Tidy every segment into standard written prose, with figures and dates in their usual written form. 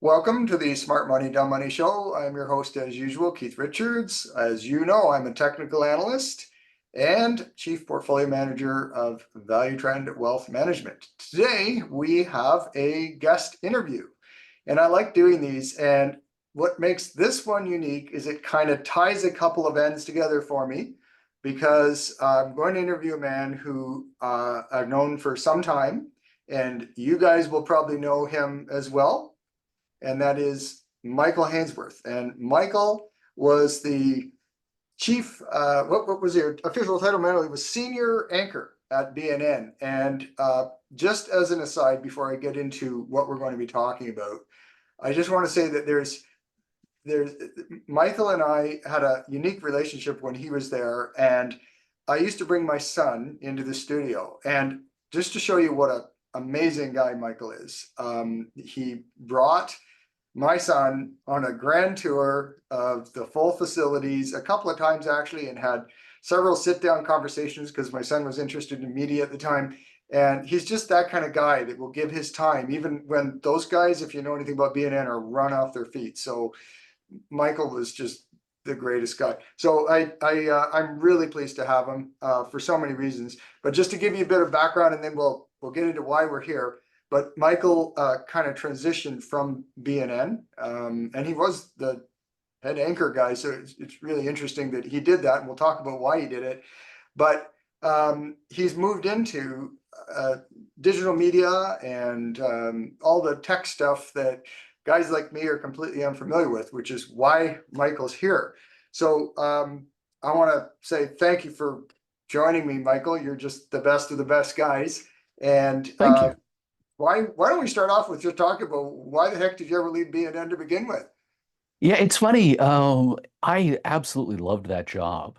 Welcome to the Smart Money, Dumb Money Show. I'm your host, as usual, Keith Richards. As you know, I'm a technical analyst and Chief Portfolio Manager of Value Trend Wealth Management. Today, we have a guest interview, and I like doing these. And what makes this one unique is it kind of ties a couple of ends together for me because I'm going to interview a man who I've known for some time, and you guys will probably know him as well, and that is Michael Hainsworth. And Michael was the chief, what was your official title? He was senior anchor at BNN. And just as an aside, before I get into what we're going to be talking about, I just want to say that there's Michael and I had a unique relationship when he was there, and I used to bring my son into the studio. And just to show you what an amazing guy Michael is, he brought my son on a grand tour of the full facilities a couple of times actually, and had several sit-down conversations because my son was interested in media at the time. And he's just that kind of guy that will give his time, even when those guys, if you know anything about BNN, are run off their feet. So Michael was just the greatest guy. So I'm really pleased to have him for so many reasons. But just to give you a bit of background, and then we'll get into why we're here. But Michael kind of transitioned from BNN, and he was the head anchor guy. So it's really interesting that he did that, and we'll talk about why he did it. But he's moved into digital media and all the tech stuff that guys like me are completely unfamiliar with, which is why Michael's here. So I want to say thank you for joining me, Michael. You're just the best of the best guys. And Thank you. why don't we start off with just talking about why the heck did you ever leave BNN to begin with? Yeah, it's funny. I absolutely loved that job.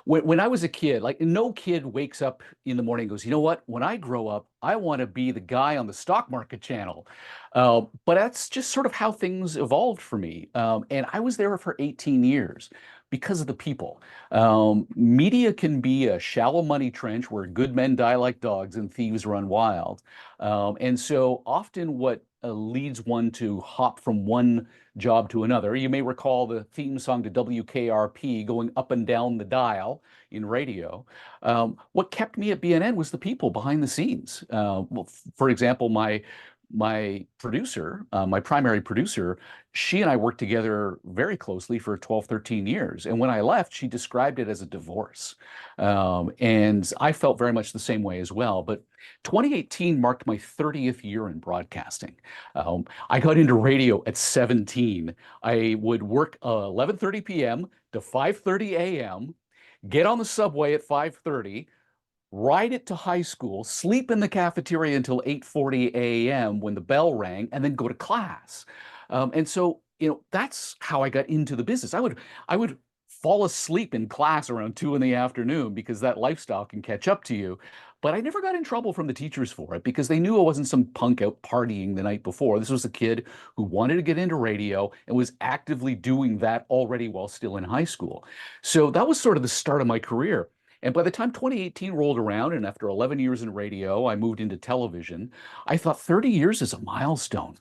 When I was a kid, like no kid wakes up in the morning and goes, you know what? When I grow up, I want to be the guy on the stock market channel. But that's just sort of how things evolved for me. And I was there for 18 years because of the people. Media can be a shallow money trench where good men die like dogs and thieves run wild. And so often what leads one to hop from one job to another. You may recall the theme song to WKRP going up and down the dial in radio. What kept me at BNN was the people behind the scenes. Well, for example, my producer, my primary producer, she and I worked together very closely for 12, 13 years. And when I left, she described it as a divorce. And I felt very much the same way as well. But 2018 marked my 30th year in broadcasting. I got into radio at 17. I would work 11:30 p.m. to 5:30 a.m., get on the subway at 5:30, ride it to high school, sleep in the cafeteria until 8:40 a.m. when the bell rang, and then go to class. And so, that's how I got into the business. I would fall asleep in class around 2 in the afternoon because that lifestyle can catch up to you. But I never got in trouble from the teachers for it because they knew I wasn't some punk out partying the night before. This was a kid who wanted to get into radio and was actively doing that already while still in high school. So that was sort of the start of my career. And by the time 2018 rolled around, and after 11 years in radio, I moved into television, I thought 30 years is a milestone.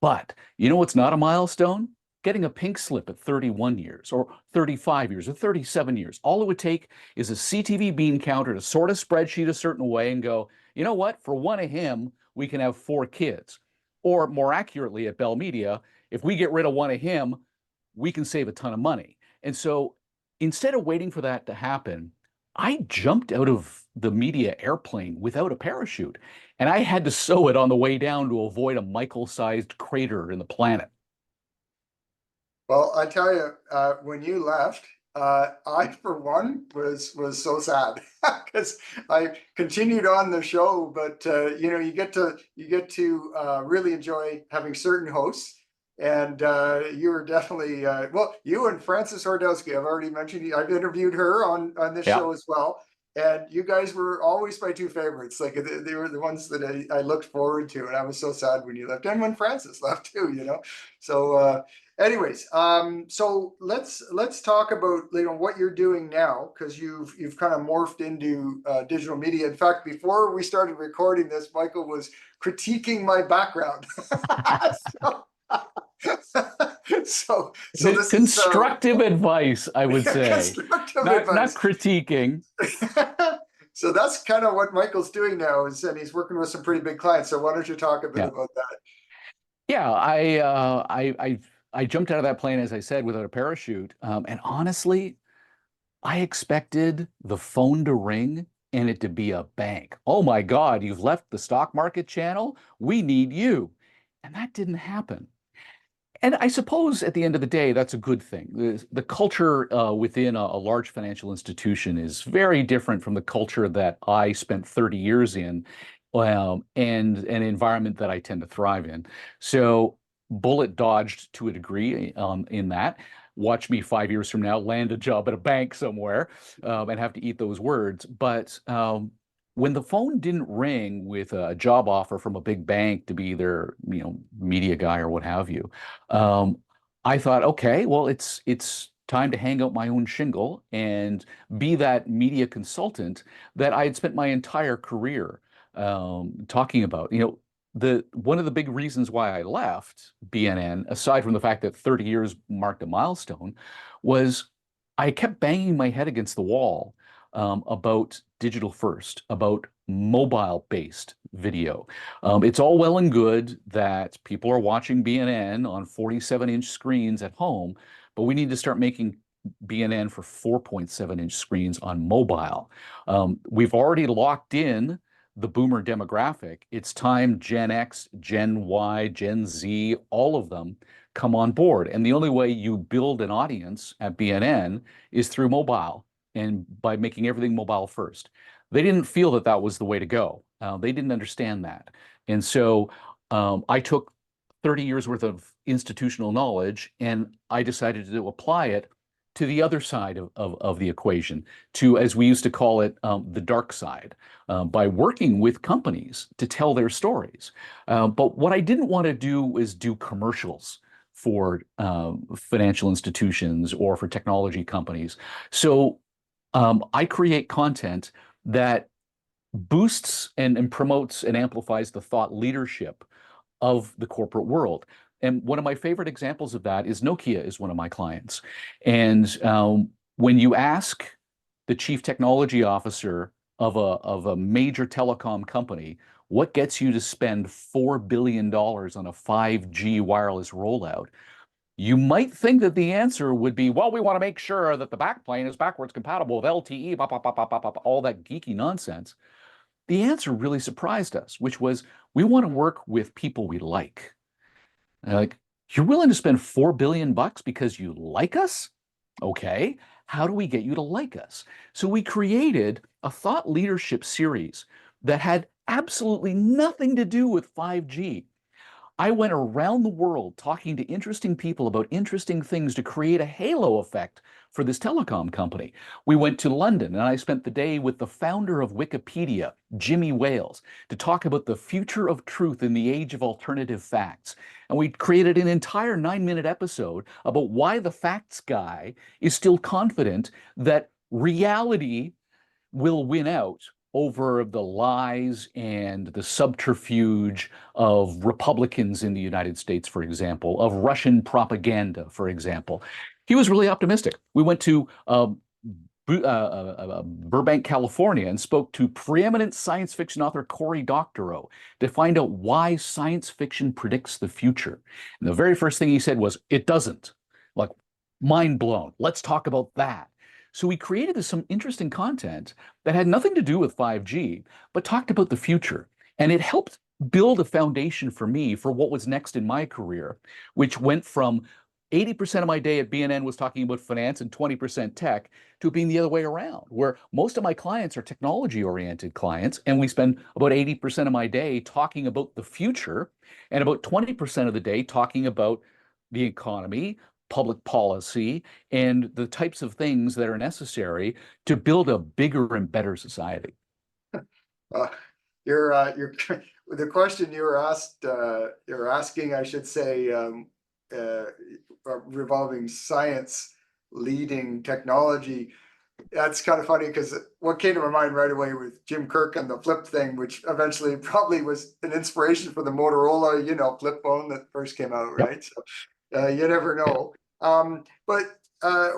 But you know what's not a milestone? Getting a pink slip at 31 years, or 35 years, or 37 years. All it would take is a CTV bean counter to sort a spreadsheet a certain way and go, you know what? For one of him, we can have 4 kids. Or more accurately at Bell Media, if we get rid of one of him, we can save a ton of money. And so instead of waiting for that to happen, I jumped out of the media airplane without a parachute, and I had to sew it on the way down to avoid a Michael-sized crater in the planet. Well, I tell you, when you left, I for one was so sad because I continued on the show, but you get to really enjoy having certain hosts, and you were definitely well, you and Frances Hordowski. I've already mentioned you. I've interviewed her on this Yeah. show as well, and you guys were always my two favorites. Like they were the ones that I looked forward to, and I was so sad when you left, and when Frances left too. So. Anyways, so let's talk about what you're doing now, because you've kind of morphed into digital media. In fact, before we started recording this, Michael was critiquing my background. So So this is Constructive advice, I would say, constructive not advice. critiquing. So that's kind of what Michael's doing now, and he's working with some pretty big clients. So why don't you talk a bit Yeah. about that? Yeah, I jumped out of that plane, as I said, without a parachute. And honestly, I expected the phone to ring and it to be a bank. Oh my God, you've left the stock market channel. We need you. And that didn't happen. And I suppose at the end of the day, that's a good thing. The culture within a large financial institution is very different from the culture that I spent 30 years in, and an environment that I tend to thrive in. So, bullet dodged to a degree in that. Watch me 5 years from now land a job at a bank somewhere and have to eat those words. But when the phone didn't ring with a job offer from a big bank to be their, media guy or what have you, um, I thought, okay, well, it's time to hang out my own shingle and be that media consultant that I had spent my entire career talking about. The one of the big reasons why I left BNN, aside from the fact that 30 years marked a milestone, was I kept banging my head against the wall about digital first, about mobile-based video. It's all well and good that people are watching BNN on 47-inch screens at home, but we need to start making BNN for 4.7-inch screens on mobile. We've already locked in the boomer demographic. It's time Gen X, Gen Y, Gen Z, all of them come on board. And the only way you build an audience at BNN is through mobile and by making everything mobile first. They didn't feel that that was the way to go. They didn't understand that. And so I took 30 years worth of institutional knowledge and I decided to apply it to the other side of the equation, to, as we used to call it, the dark side, by working with companies to tell their stories. But what I didn't want to do is do commercials for financial institutions or for technology companies. So I create content that boosts and promotes and amplifies the thought leadership of the corporate world. And one of my favorite examples of that is Nokia is one of my clients. And when you ask the chief technology officer of a major telecom company, what gets you to spend $4 billion on a 5G wireless rollout? You might think that the answer would be, well, we want to make sure that the backplane is backwards compatible with LTE, all that geeky nonsense. The answer really surprised us, which was, we want to work with people we like. Like, you're willing to spend $4 billion because you like us? Okay. How do we get you to like us? So we created a thought leadership series that had absolutely nothing to do with 5G. I went around the world talking to interesting people about interesting things to create a halo effect for this telecom company. We went to London and I spent the day with the founder of Wikipedia, Jimmy Wales, to talk about the future of truth in the age of alternative facts. And we created an entire 9-minute episode about why the facts guy is still confident that reality will win out over the lies and the subterfuge of Republicans in the United States, for example, of Russian propaganda, for example. He was really optimistic. We went to Burbank, California, and spoke to preeminent science fiction author Cory Doctorow to find out why science fiction predicts the future. And the very first thing he said was, it doesn't. Like, mind blown. Let's talk about that. So we created some interesting content that had nothing to do with 5G, but talked about the future. And it helped build a foundation for me for what was next in my career, which went from 80% of my day at BNN was talking about finance and 20% tech, to being the other way around, where most of my clients are technology-oriented clients, and we spend about 80% of my day talking about the future, and about 20% of the day talking about the economy, public policy, and the types of things that are necessary to build a bigger and better society. Uh, you're the question you're asking, I should say, revolving science leading technology. That's kind of funny because what came to my mind right away was Jim Kirk and the flip thing, which eventually probably was an inspiration for the Motorola, flip phone that first came out, Yep. right? So you never Yeah. know. But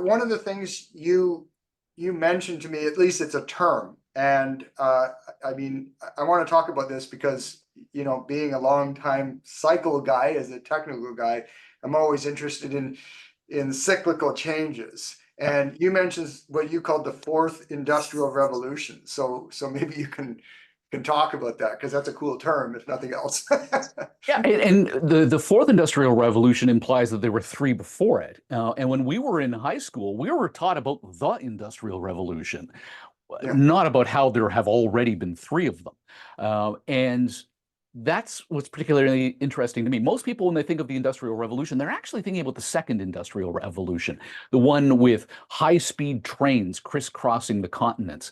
one of the things you mentioned to me, at least it's a term, and I mean, I want to talk about this because being a long time cycle guy, as a technical guy, I'm always interested in cyclical changes. And you mentioned what you called the fourth industrial revolution. So maybe you can talk about that because that's a cool term, if nothing else. Yeah, and the fourth industrial revolution implies that there were three before it. And when we were in high school, we were taught about the industrial revolution, Yeah. not about how there have already been three of them. And that's what's particularly interesting to me. Most people, when they think of the Industrial Revolution, they're actually thinking about the second Industrial Revolution, the one with high-speed trains crisscrossing the continents.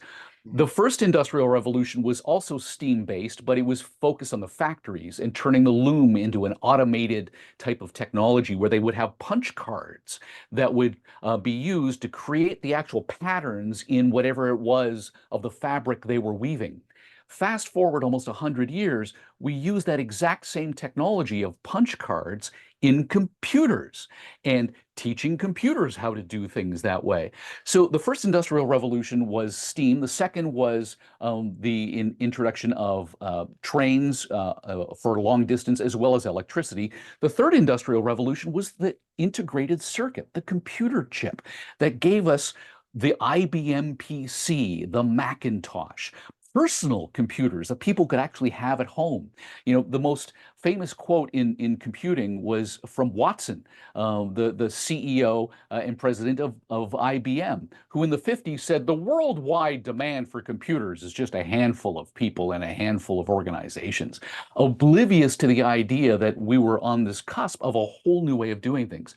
The first Industrial Revolution was also steam-based, but it was focused on the factories and turning the loom into an automated type of technology where they would have punch cards that would be used to create the actual patterns in whatever it was of the fabric they were weaving. Fast forward almost 100 years, we use that exact same technology of punch cards in computers and teaching computers how to do things that way. So the first industrial revolution was steam. The second was the introduction of trains for long distance, as well as electricity. The third industrial revolution was the integrated circuit, the computer chip that gave us the IBM PC, the Macintosh, personal computers that people could actually have at home. The most famous quote in computing was from Watson, the CEO and president of IBM, who in the 50s said the worldwide demand for computers is just a handful of people and a handful of organizations, oblivious to the idea that we were on this cusp of a whole new way of doing things.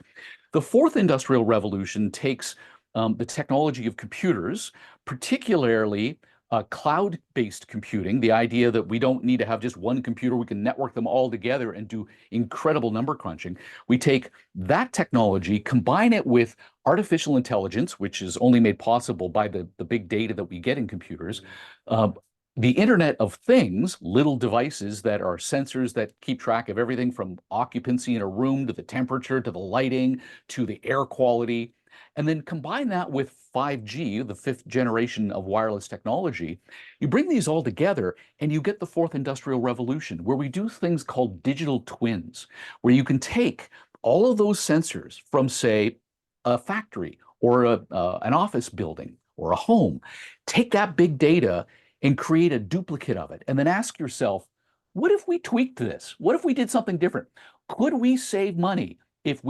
The fourth industrial revolution takes the technology of computers, particularly cloud-based computing, the idea that we don't need to have just one computer, we can network them all together and do incredible number crunching. We take that technology, combine it with artificial intelligence, which is only made possible by the big data that we get in computers, the Internet of Things, little devices that are sensors that keep track of everything from occupancy in a room to the temperature to the lighting to the air quality, and then combine that with 5G, the fifth generation of wireless technology. You bring these all together and you get the fourth industrial revolution, where we do things called digital twins, where you can take all of those sensors from, say, a factory or an office building or a home, take that big data and create a duplicate of it, and then ask yourself, what if we tweaked this? What if we did something different? Could we save money if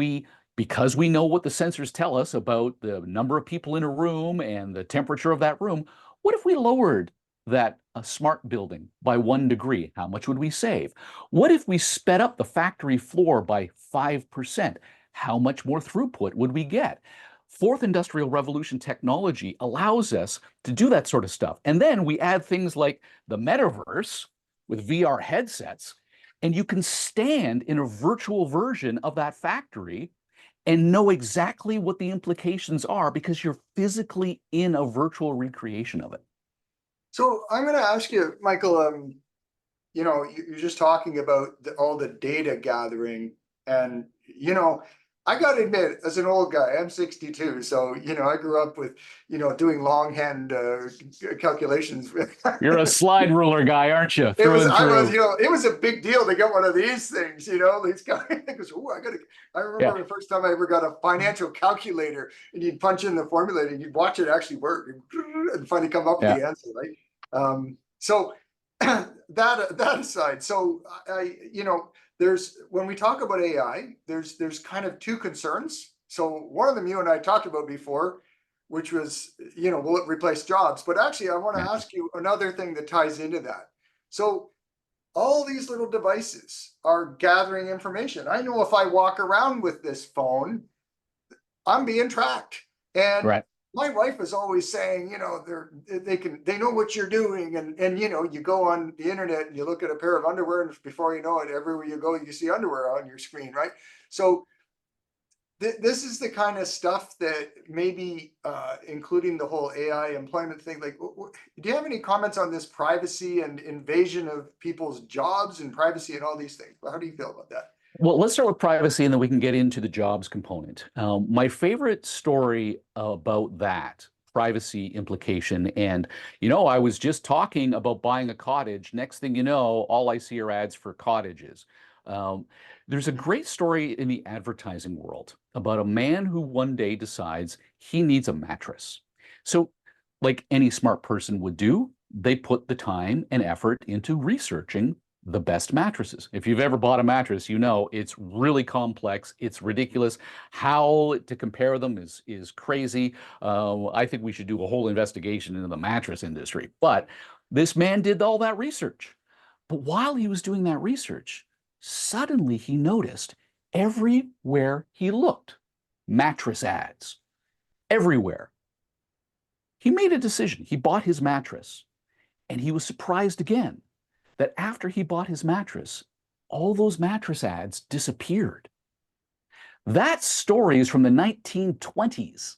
because we know what the sensors tell us about the number of people in a room and the temperature of that room, what if we lowered that smart building by 1 degree? How much would we save? What if we sped up the factory floor by 5%? How much more throughput would we get? Fourth industrial revolution technology allows us to do that sort of stuff. And then we add things like the metaverse with VR headsets, and you can stand in a virtual version of that factory and know exactly what the implications are because you're physically in a virtual recreation of it. So I'm going to ask you, Michael. You're just talking about all the data gathering, and I got to admit, as an old guy, I'm 62, so I grew up with doing longhand calculations. You're a slide ruler guy, aren't you? It Through was, and I was, through. it was a big deal to get one of these things, these guys, goes, oh, I Yeah. remember the first time I ever got a financial calculator and you'd punch in the formula and you'd watch it actually work and finally come up with Yeah. the answer, right? So that aside, so there's, when we talk about AI, there's kind of two concerns. So one of them you and I talked about before, which was, will it replace jobs? But actually, I want to Yeah. ask you another thing that ties into that. So all these little devices are gathering information. I know if I walk around with this phone, I'm being tracked. And Right. my wife is always saying, they know what you're doing. And you go on the internet and you look at a pair of underwear, and before you know it, everywhere you go, you see underwear on your screen, right? So this is the kind of stuff that maybe, including the whole AI employment thing, like, do you have any comments on this privacy and invasion of people's jobs and privacy and all these things? How do you feel about that? Well, let's start with privacy and then we can get into the jobs component. My favorite story about that privacy implication, and I was just talking about buying a cottage. Next thing you know, all I see are ads for cottages. Um, there's a great story in the advertising world about a man who one day decides he needs a mattress. So, like any smart person would do, they put the time and effort into researching the best mattresses. If you've ever bought a mattress, you know it's really complex. It's ridiculous. How to compare them is crazy. I think we should do a whole investigation into the mattress industry. But this man did all that research. But while he was doing that research, suddenly he noticed everywhere he looked, mattress ads, everywhere. He made a decision. He bought his mattress, and he was surprised again that after he bought his mattress, all those mattress ads disappeared. That story is from the 1920s.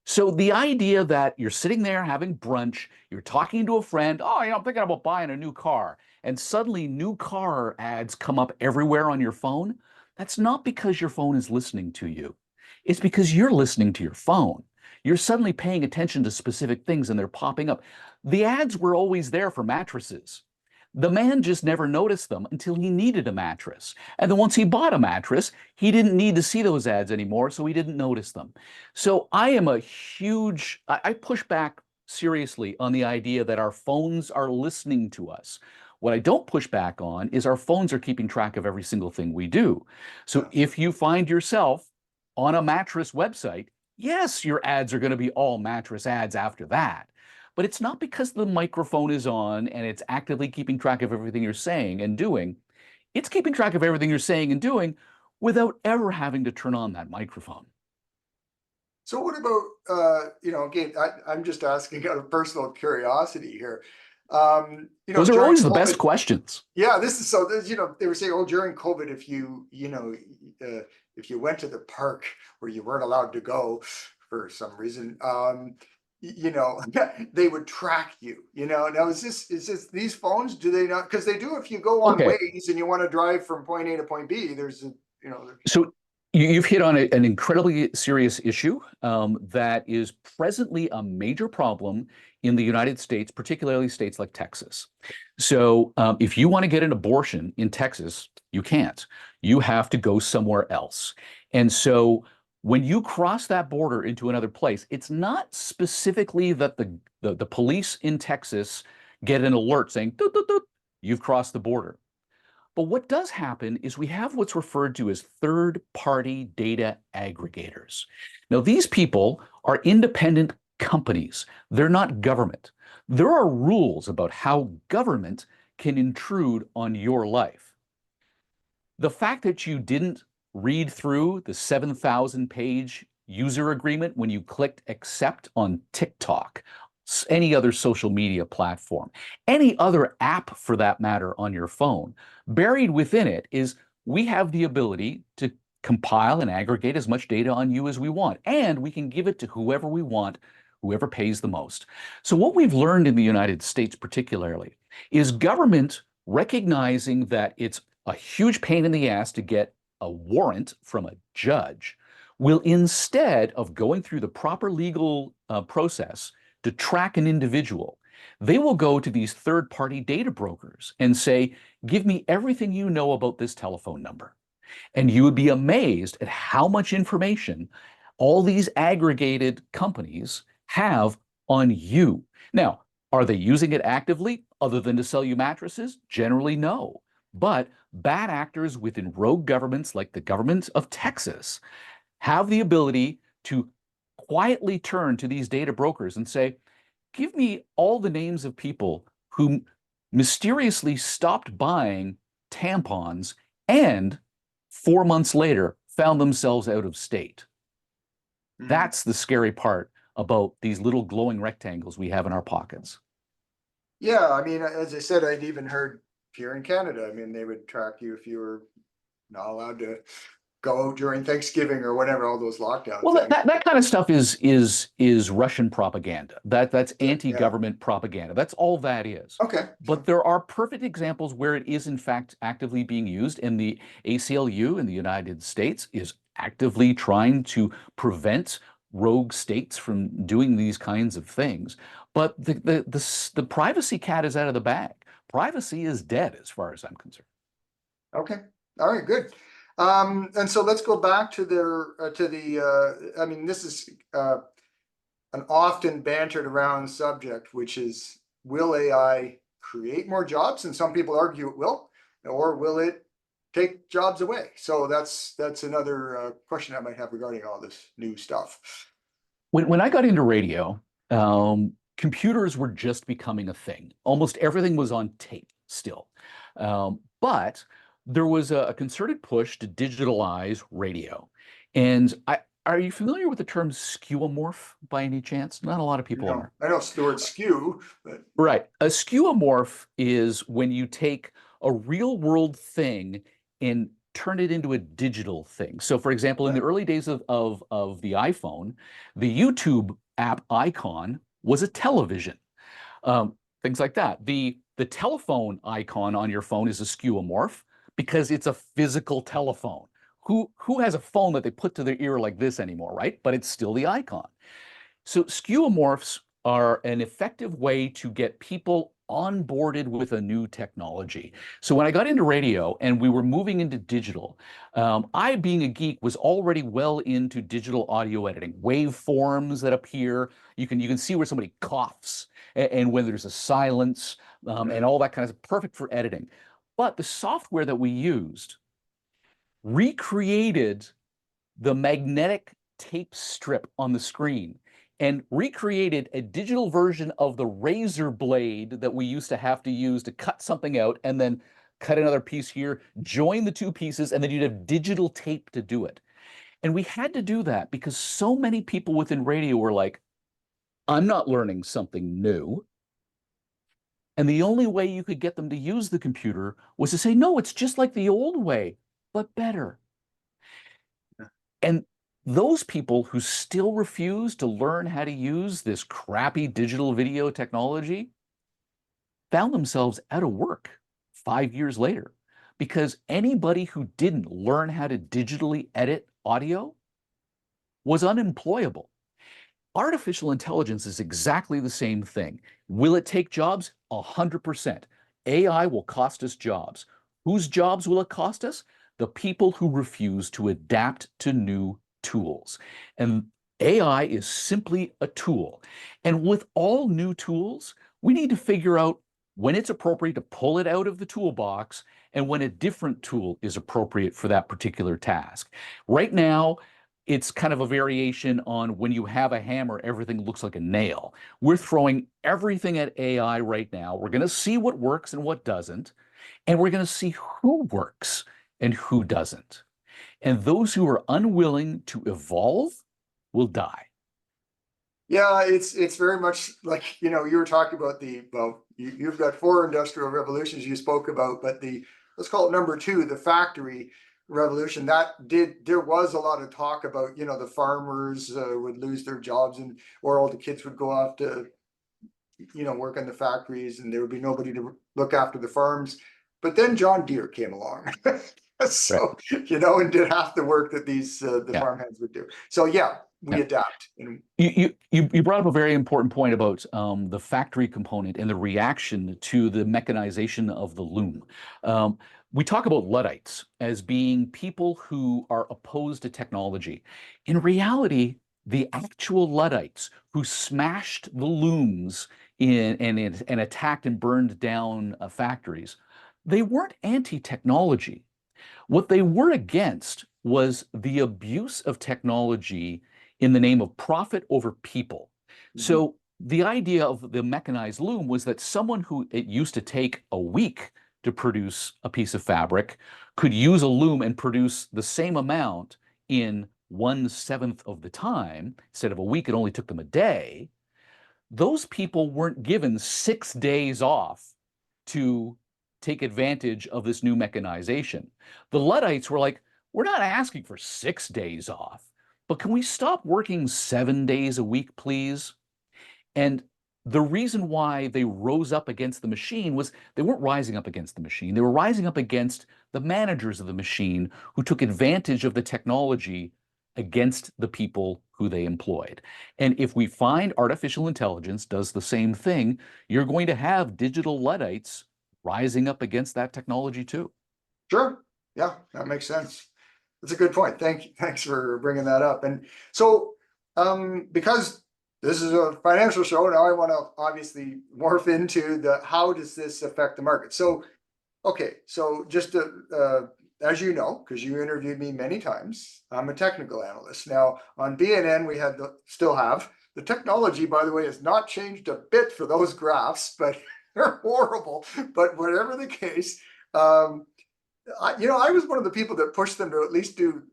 So the idea that you're sitting there having brunch, you're talking to a friend, oh, I'm thinking about buying a new car, and suddenly new car ads come up everywhere on your phone, that's not because your phone is listening to you. It's because you're listening to your phone. You're suddenly paying attention to specific things and they're popping up. The ads were always there for mattresses. The man just never noticed them until he needed a mattress. And then once he bought a mattress, he didn't need to see those ads anymore, so he didn't notice them. So I push back seriously on the idea that our phones are listening to us. What I don't push back on is our phones are keeping track of every single thing we do. So if you find yourself on a mattress website, yes, your ads are going to be all mattress ads after that. But it's not because the microphone is on and it's actively keeping track of everything you're saying and doing. It's keeping track of everything you're saying and doing without ever having to turn on that microphone. So what about, again, I'm just asking out of personal curiosity here. Those are During always the best COVID, questions. yeah, they were saying, oh, during COVID, if you went to the park where you weren't allowed to go for some reason, they would track you, now is this these phones, do they not? Because they do, if you go on Okay, Waze and you want to drive from point A to point B, there's a, so you've hit on an incredibly serious issue that is presently a major problem in the United States, particularly states like Texas. So if you want to get an abortion in Texas, you can't. You have to go somewhere else. And so when you cross that border into another place, it's not specifically that the police in Texas get an alert saying, "Doot, doot, doot, you've crossed the border." But what does happen is we have what's referred to as third-party data aggregators. Now, these people are independent companies. They're not government. There are rules about how government can intrude on your life. The fact that you didn't read through the 7,000-page user agreement when you clicked accept on TikTok, any other social media platform, any other app for that matter on your phone, buried within it is we have the ability to compile and aggregate as much data on you as we want, and we can give it to whoever we want, whoever pays the most. So what we've learned in the United States particularly is government recognizing that it's a huge pain in the ass to get a warrant from a judge will, instead of going through the proper legal process to track an individual, they will go to these third-party data brokers and say, give me everything you know about this telephone number. And you would be amazed at how much information all these aggregated companies have on you. Now, are they using it actively other than to sell you mattresses? Generally, no. But bad actors within rogue governments like the government of Texas have the ability to quietly turn to these data brokers and say, give me all the names of people who mysteriously stopped buying tampons and 4 months later found themselves out of state. Mhm. That's the scary part about these little glowing rectangles we have in our pockets. Yeah, I mean, as I said, I'd even heard here in Canada, I mean, they would track you if you were not allowed to go during Thanksgiving or whatever, all those lockdown Well, that, things. that kind of stuff is Russian propaganda. That's Yeah. anti-government propaganda. That's all that is. Okay. But there are perfect examples where it is in fact actively being used, and the ACLU in the United States is actively trying to prevent rogue states from doing these kinds of things. But the privacy cat is out of the bag. Privacy is dead as far as I'm concerned. Okay. All right. Good. And so let's go back to I mean, this is an often bantered around subject, which is, will AI create more jobs? And some people argue it will, or will it take jobs away? So that's another question I might have regarding all this new stuff. When I got into radio, computers were just becoming a thing. Almost everything was on tape still. But there was a concerted push to digitalize radio. And are you familiar with the term skeuomorph by any chance? Not a lot of people No, are. I know the word skew, but Right. A skeuomorph is when you take a real world thing and turn it into a digital thing. So, for example, in the early days of the iPhone, the YouTube app icon was a television. Things like that. The telephone icon on your phone is a skeuomorph because it's a physical telephone. Who has a phone that they put to their ear like this anymore, right? But it's still the icon. So skeuomorphs are an effective way to get people onboarded with a new technology. So when I got into radio and we were moving into digital, I, being a geek, was already well into digital audio editing, waveforms that appear. You can see where somebody coughs and when there's a silence and all that kind of perfect for editing. But the software that we used recreated the magnetic tape strip on the screen and recreated a digital version of the razor blade that we used to have to use to cut something out and then cut another piece here, join the two pieces, and then you'd have digital tape to do it. And we had to do that because so many people within radio were like, I'm not learning something new. And the only way you could get them to use the computer was to say, no, it's just like the old way, but better. And those people who still refuse to learn how to use this crappy digital video technology found themselves out of work 5 years later because anybody who didn't learn how to digitally edit audio was unemployable. Artificial intelligence is exactly the same thing. Will it take jobs? 100%. AI will cost us jobs. Whose jobs will it cost us? The people who refuse to adapt to new tools. And AI is simply a tool. And with all new tools, we need to figure out when it's appropriate to pull it out of the toolbox and when a different tool is appropriate for that particular task. Right now, it's kind of a variation on when you have a hammer, everything looks like a nail. We're throwing everything at AI right now. We're going to see what works and what doesn't, and we're going to see who works and who doesn't. And those who are unwilling to evolve will die. yeah, it's very much like, you were talking about you've got four industrial revolutions you spoke about, but let's call it number two, the factory revolution, there was a lot of talk about, the farmers would lose their jobs, and or all the kids would go off to, work in the factories, and there would be nobody to look after the farms. But then John Deere came along. Right. So, and did half the work that the Yeah. farmhands would do. So yeah, Yeah. we adapt. And You brought up a very important point about the factory component and the reaction to the mechanization of the loom. We talk about Luddites as being people who are opposed to technology. In reality, the actual Luddites who smashed the looms and attacked and burned down factories, they weren't anti-technology. What they were against was the abuse of technology in the name of profit over people. So the idea of the mechanized loom was that someone who it used to take a week to produce a piece of fabric could use a loom and produce the same amount in 1/7 of the time. Instead of a week, it only took them a day. Those people weren't given 6 days off to take advantage of this new mechanization. The Luddites were like, we're not asking for 6 days off, but can we stop working 7 days a week, please? And the reason why they rose up against the machine was they weren't rising up against the machine. They were rising up against the managers of the machine who took advantage of the technology against the people who they employed. And if we find artificial intelligence does the same thing, you're going to have digital Luddites rising up against that technology too. Sure. Yeah, that makes sense. That's a good point. Thanks for bringing that up. And so, because this is a financial show, now I want to obviously morph into the how does this affect the market? So, okay, so just to, as you know, because you interviewed me many times, I'm a technical analyst. Now on BNN, we had still have the technology, by the way, has not changed a bit for those graphs, but they're horrible. But whatever the case, I was one of the people that pushed them to at least do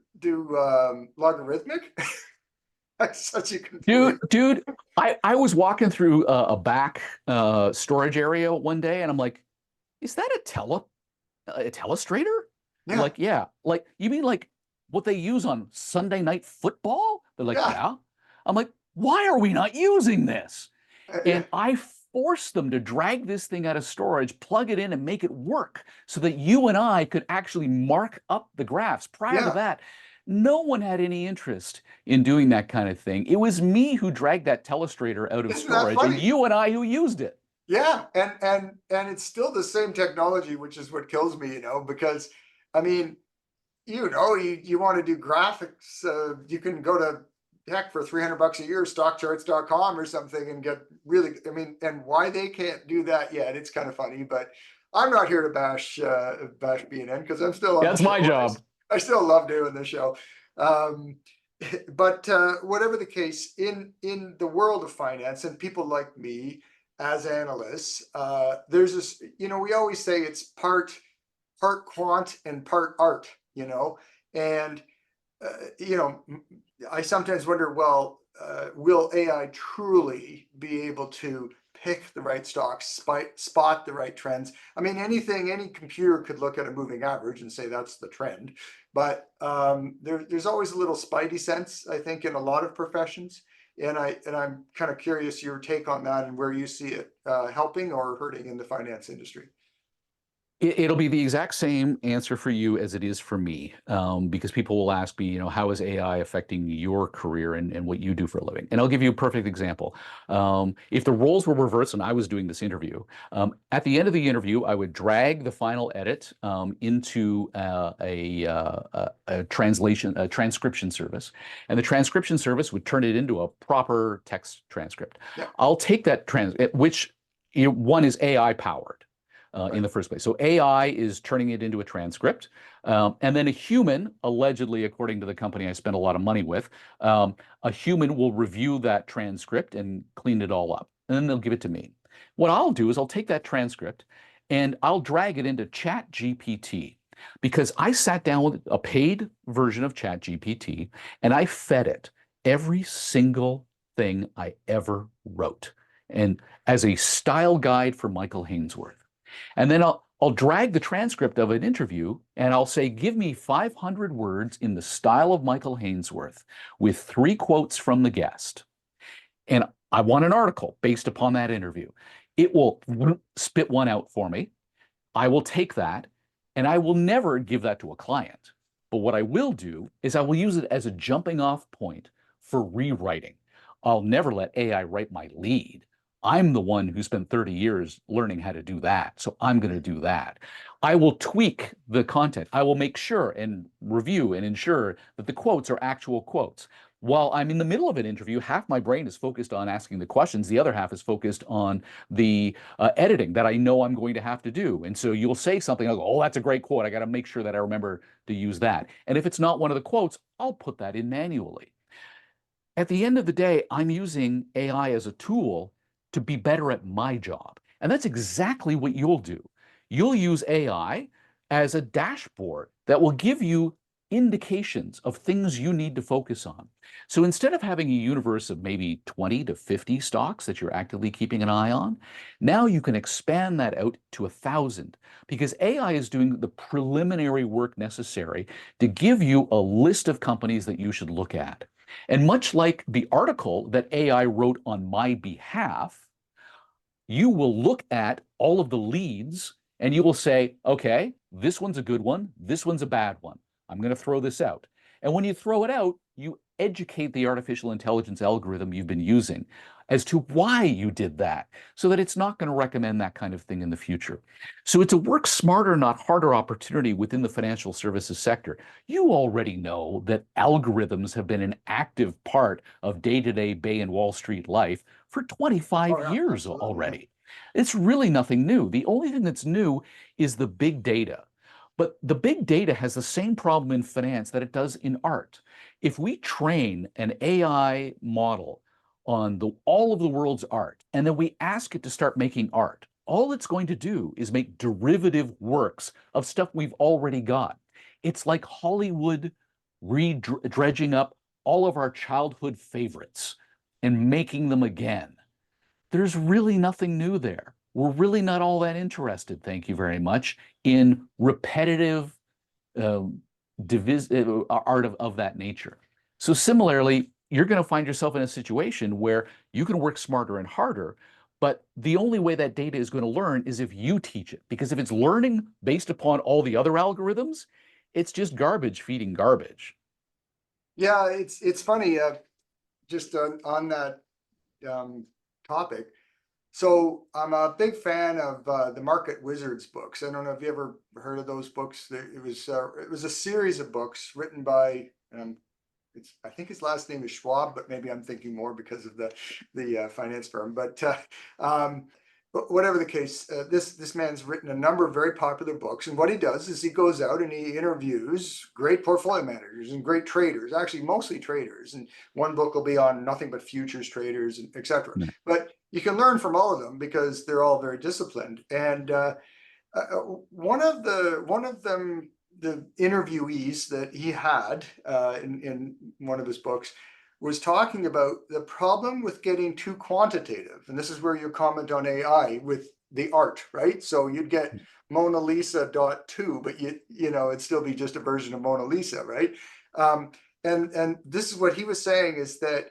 logarithmic. That's such a complete. Dude, I was walking through a back storage area one day, and I'm like, is that a telestrator? They're Yeah, like, yeah. Like, you mean like what they use on Sunday Night Football? They're like, yeah, yeah. I'm like, why are we not using this? yeah. And I forced them to drag this thing out of storage, plug it in, and make it work so that you and I could actually mark up the graphs. Prior to Yeah. that, no one had any interest in doing that kind of thing. It was me who dragged that telestrator out of Isn't that storage, and funny? you and I who used it. Yeah, and it's still the same technology, which is what kills me, because I mean, you want to do graphics, you can go to heck for $300 a year, stockcharts.com or something and get really, I mean, and why they can't do that yet, it's kind of funny, but I'm not here to bash BNN because I'm still on the That's show. my job. I still love doing the show. Um, but whatever the case, in the world of finance and people like me as analysts, there's this, we always say it's part quant and part art, and I sometimes wonder, well, will AI truly be able to pick the right stocks, spot the right trends? I mean, any computer could look at a moving average and say that's the trend, but there's always a little spidey sense, I think, in a lot of professions. And I'm kind of curious your take on that and where you see it helping or hurting in the finance industry. It'll be the exact same answer for you as it is for me, because people will ask me, how is AI affecting your career and what you do for a living? And I'll give you a perfect example. If the roles were reversed and I was doing this interview, at the end of the interview, I would drag the final edit into a transcription service, and the transcription service would turn it into a proper text transcript. Yeah, I'll take that which one is AI powered in right. the first place. So AI is turning it into a transcript. And then a human, allegedly, according to the company I spent a lot of money with, a human will review that transcript and clean it all up. And then they'll give it to me. What I'll do is I'll take that transcript and I'll drag it into Chat GPT, because I sat down with a paid version of Chat GPT and I fed it every single thing I ever wrote, and as a style guide for Michael Hainsworth. And then I'll drag the transcript of an interview and I'll say, give me 500 words in the style of Michael Hainsworth with 3 quotes from the guest. And I want an article based upon that interview. It will spit one out for me. I will take that and I will never give that to a client. But what I will do is I will use it as a jumping off point for rewriting. I'll never let AI write my lead. I'm the one who spent 30 years learning how to do that. So I'm going to do that. I will tweak the content. I will make sure and review and ensure that the quotes are actual quotes. While I'm in the middle of an interview, half my brain is focused on asking the questions. The other half is focused on the editing that I know I'm going to have to do. And so you'll say something, I'll go, oh, that's a great quote. I got to make sure that I remember to use that. And if it's not one of the quotes, I'll put that in manually. At the end of the day, I'm using AI as a tool to be better at my job. And that's exactly what you'll do. You'll use AI as a dashboard that will give you indications of things you need to focus on. So instead of having a universe of maybe 20 to 50 stocks that you're actively keeping an eye on, now you can expand that out to 1,000 because AI is doing the preliminary work necessary to give you a list of companies that you should look at. And much like the article that AI wrote on my behalf, you will look at all of the leads and you will say, okay, this one's a good one, this one's a bad one. I'm going to throw this out. And when you throw it out, you educate the artificial intelligence algorithm you've been using as to why you did that, so that it's not going to recommend that kind of thing in the future. So it's a work smarter, not harder opportunity within the financial services sector. You already know that algorithms have been an active part of day-to-day Bay and Wall Street life for 25 Oh, yeah, years absolutely. Yeah. already. It's really nothing new. The only thing that's new is the big data. But the big data has the same problem in finance that it does in art. If we train an AI model on all of the world's art, and then we ask it to start making art, all it's going to do is make derivative works of stuff we've already got. It's like Hollywood dredging up all of our childhood favorites and making them again. There's really nothing new there. We're really not all that interested, thank you very much, in repetitive uh, art of that nature. So similarly, you're going to find yourself in a situation where you can work smarter and harder, but the only way that data is going to learn is if you teach it. Because if it's learning based upon all the other algorithms, it's just garbage feeding garbage. Yeah, it's funny, just on that um, topic. So I'm a big fan of the Market Wizards books. I don't know if you ever heard of those books. It was a series of books written by I think his last name is Schwab, but maybe I'm thinking more because of the finance firm. Um, but whatever the case, this man's written a number of very popular books, and what he does is he goes out and he interviews great portfolio managers and great traders, actually mostly traders. And one book will be on nothing but futures traders and etc. Yeah. But you can learn from all of them because they're all very disciplined. And one of them, the interviewees that he had in one of his books, was talking about the problem with getting too quantitative. And this is where you comment on AI with the art, right? So you'd get Mona Lisa dot two, but it'd still be just a version of Mona Lisa, right? Um, and this is what he was saying, is that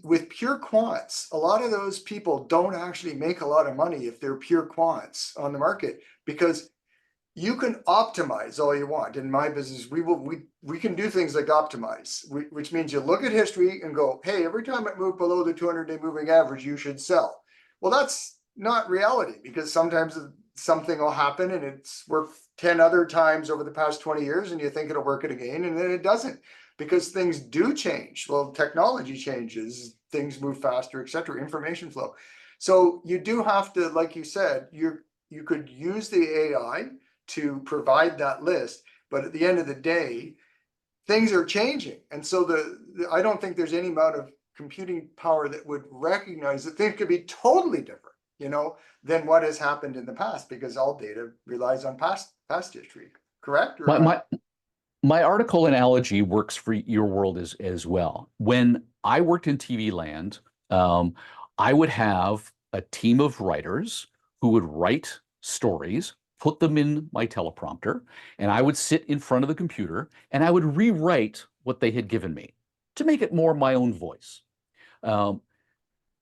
with pure quants, a lot of those people don't actually make a lot of money if they're pure quants on the market, because you can optimize all you want. In my business, we can do things like optimize, which means you look at history and go, hey, every time it moved below the 200-day moving average, you should sell. Well, that's not reality, because sometimes something will happen and it's worked 10 other times over the past 20 years and you think it'll work it again, and then it doesn't, because things do change. Well, technology changes, things move faster, etc., information flow. So you do have to, like you said, you could use the AI to provide that list, but at the end of the day, things are changing. And so I don't think there's any amount of computing power that would recognize that things could be totally different, than what has happened in the past, because all data relies on past history. Correct? Or My, my, my article analogy works for your world as well. When I worked in TV land, I would have a team of writers who would write stories, put them in my teleprompter, and I would sit in front of the computer and I would rewrite what they had given me to make it more my own voice. Um,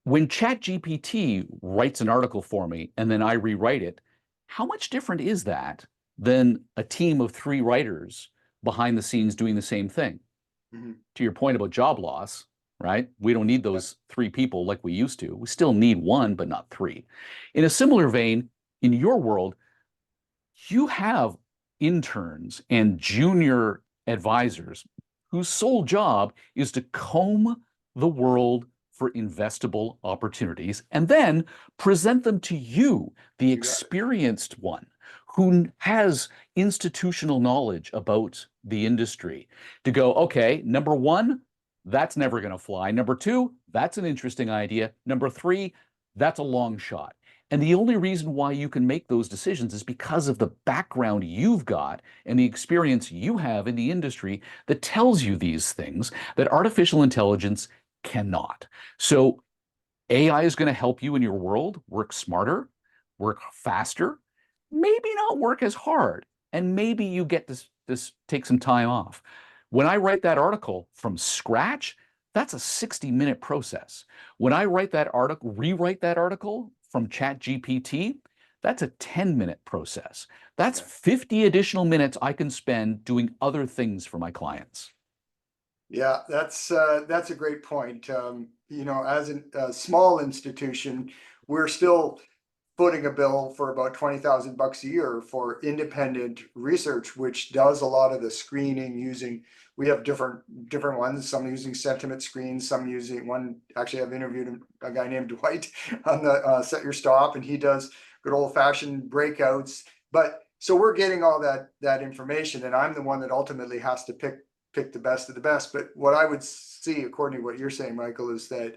when ChatGPT writes an article for me and then I rewrite it, how much different is that than a team of three writers behind the scenes doing the same thing? Mhm. To your point about job loss, right? We don't need Yeah. those three people like we used to. We still need one, but not three. In a similar vein, in your world, you have interns and junior advisors whose sole job is to comb the world for investable opportunities and then present them to you, the You got it. experienced one who has institutional knowledge about the industry, to go, okay, number one, that's never going to fly. Number two, that's an interesting idea. Number three, that's a long shot. And the only reason why you can make those decisions is because of the background you've got and the experience you have in the industry that tells you these things that artificial intelligence cannot. So AI is going to help you in your world work smarter, work faster, maybe not work as hard, and maybe you get this take some time off. When I write that article from scratch, that's a 60-minute process. When I write that article, rewrite that article from Chat GPT, that's a 10-minute process. That's Yeah. 50 additional minutes I can spend doing other things for my clients. Yeah, that's a great point. As a small institution, we're still footing a bill for about $20,000 a year for independent research, which does a lot of the screening using. We have different ones. Some using sentiment screens, some using one. Actually, I've interviewed a guy named Dwight on the Set Your Stop, and he does good old fashioned breakouts. But so we're getting all that information, and I'm the one that ultimately has to pick the best of the best. But what I would see, according to what you're saying, Michael, is that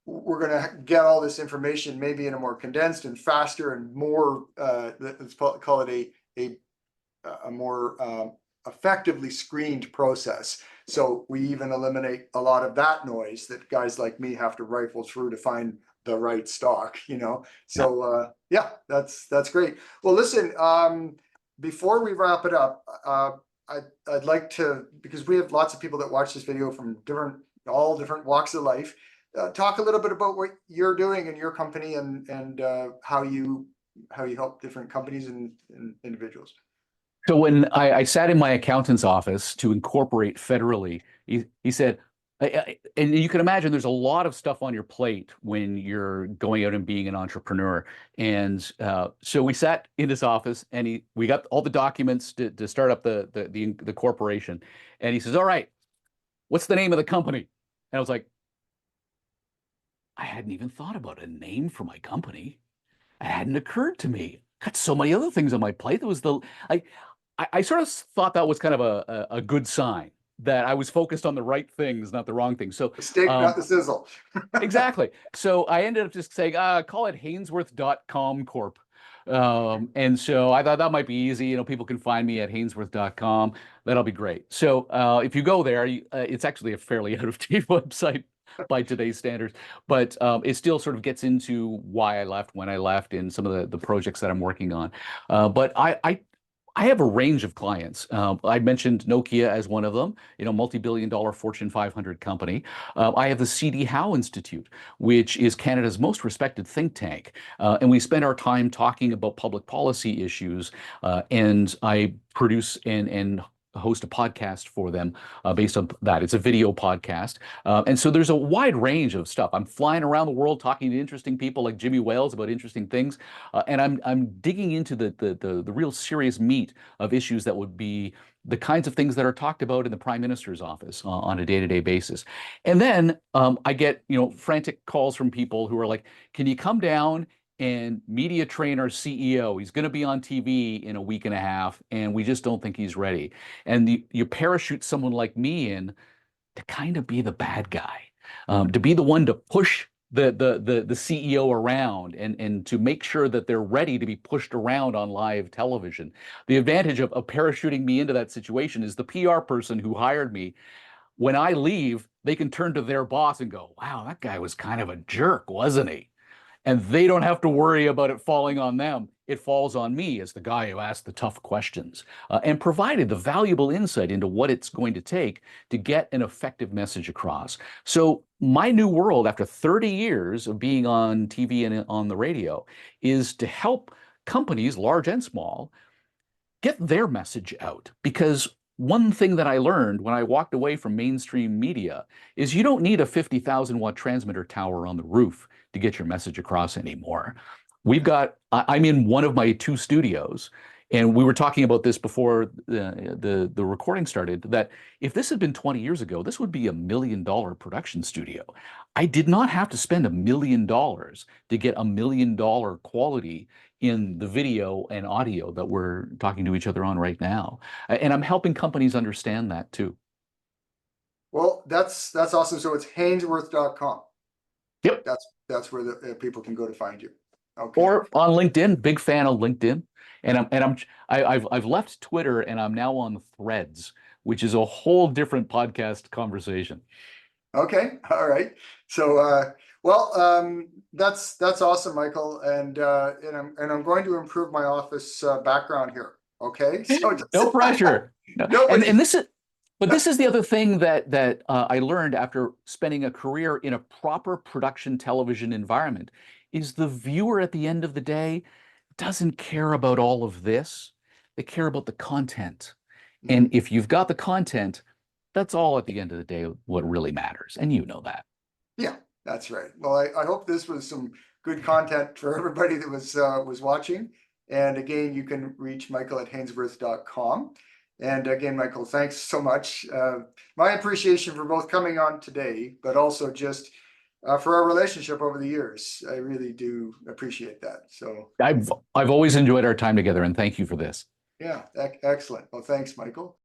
we're going to get all this information maybe in a more condensed and faster and more let's call it a more effectively screened process. So we even eliminate a lot of that noise that guys like me have to rifle through to find the right stock, Yeah. so yeah, that's great. Well, listen, before we wrap it up, I'd like to, because we have lots of people that watch this video from all different walks of life, talk a little bit about what you're doing in your company and how you help different companies and individuals. So when I sat in my accountant's office to incorporate federally, he said, and you can imagine there's a lot of stuff on your plate when you're going out and being an entrepreneur. And so we sat in his office and we got all the documents to start up the corporation. And he says, all right, what's the name of the company? And I was like, I hadn't even thought about a name for my company. It hadn't occurred to me. Got so many other things on my plate. That was I, I sort of thought that was kind of a good sign that I was focused on the right things, not the wrong things. So The steak, not the sizzle. exactly. So I ended up just saying, call it Hainsworth.com Corp. And so I thought that might be easy. People can find me at Hainsworth.com. That'll be great. So if you go there, it's actually a fairly out of date website by today's standards, but it still sort of gets into why I left, when I left, and some of the projects that I'm working on. But I have a range of clients. I mentioned Nokia as one of them, multi-billion-dollar Fortune 500 company. I have the C.D. Howe Institute, which is Canada's most respected think tank. And we spend our time talking about public policy issues. And I produce and host a podcast for them based on that. It's a video podcast. And so there's a wide range of stuff. I'm flying around the world talking to interesting people like Jimmy Wales about interesting things. And I'm digging into the real serious meat of issues that would be the kinds of things that are talked about in the Prime Minister's office on a day-to-day basis. And then I get, frantic calls from people who are like, can you come down and media train our CEO? He's going to be on TV in a week and a half, and we just don't think he's ready. And you parachute someone like me in to kind of be the bad guy, to be the one to push the CEO around and to make sure that they're ready to be pushed around on live television. The advantage of parachuting me into that situation is the PR person who hired me. When I leave, they can turn to their boss and go, wow, that guy was kind of a jerk, wasn't he? And they don't have to worry about it falling on them. It falls on me as the guy who asked the tough questions and provided the valuable insight into what it's going to take to get an effective message across. So my new world, after 30 years of being on TV and on the radio, is to help companies, large and small, get their message out. Because one thing that I learned when I walked away from mainstream media is you don't need a 50,000-watt transmitter tower on the roof to get your message across anymore. I'm in one of my two studios, and we were talking about this before the recording started, that if this had been 20 years ago, this would be $1 million production studio. I did not have to spend $1 million to get $1 million quality in the video and audio that we're talking to each other on right now. And I'm helping companies understand that too. Well, that's awesome. So it's Hainsworth.com. Yep. That's where the people can go to find you. Okay. or on LinkedIn. Big fan of LinkedIn, and I've left Twitter and I'm now on Threads, which is a whole different podcast conversation. Okay, all right. So, well, that's awesome, Michael, and I'm going to improve my office background here. Okay, so just, No pressure. No. nobody. And this is, but this is the other thing that I learned after spending a career in a proper production television environment is the viewer at the end of the day doesn't care about all of this. They care about the content. And Mhm. if you've got the content, that's all at the end of the day what really matters. And you know that. Yeah, that's right. Well, I hope this was some good content for everybody that was watching. And again, you can reach Michael at Hainsworth.com. And again, Michael, thanks so much. My appreciation for both coming on today, but also just for our relationship over the years. I really do appreciate that. So I've always enjoyed our time together, and thank you for this. yeah, excellent. Well, thanks, Michael.